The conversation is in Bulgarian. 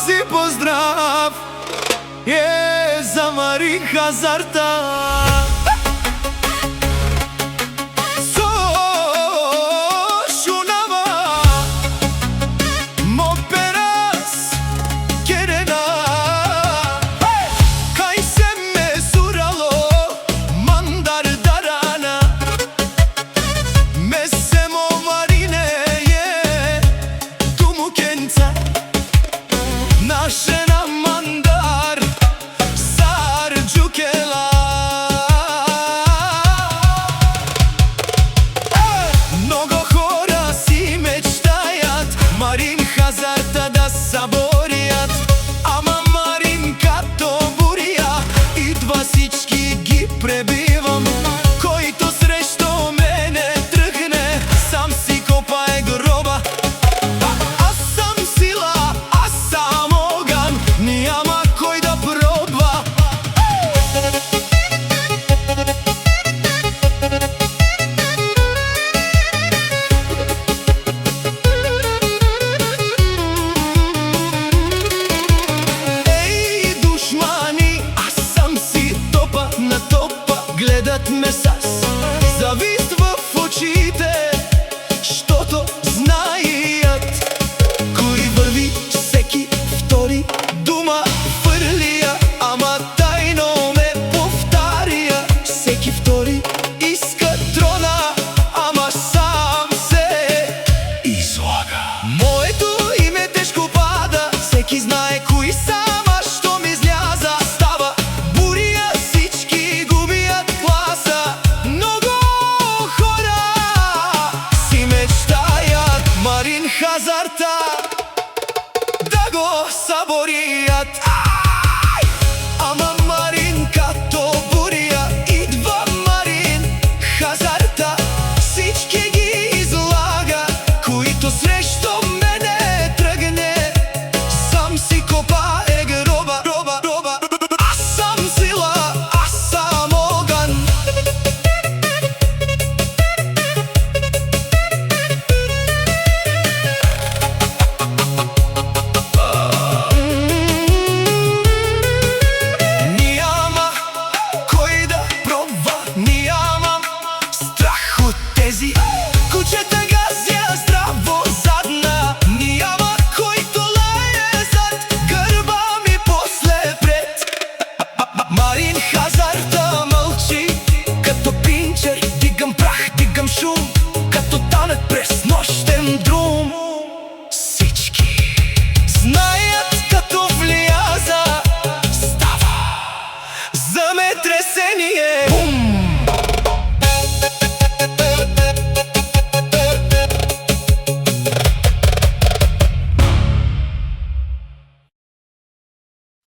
си поздрав за Марин Хазарта. Гледат ме с завист в очите, щото знаят кој върви всеки втори дума фърлия, ама тайно ме повтаря. Всеки втори иска трона, ама сам се излага. Моето име тежко пада, всеки знае кои са. Хазарта да го съборият. Ама Марин като буря идва Марин Хазарта, всички ги излага, които срещу мене тръгне. Сам си копае гроба, аз съм сила, аз съм огън. Кучета газя здраво задна, няма който лае зад гърба ми после пред. Марин Хазарта мълчи, като пинчер дигам прах, дигам шум, като танък през нощен друм. Всички знаят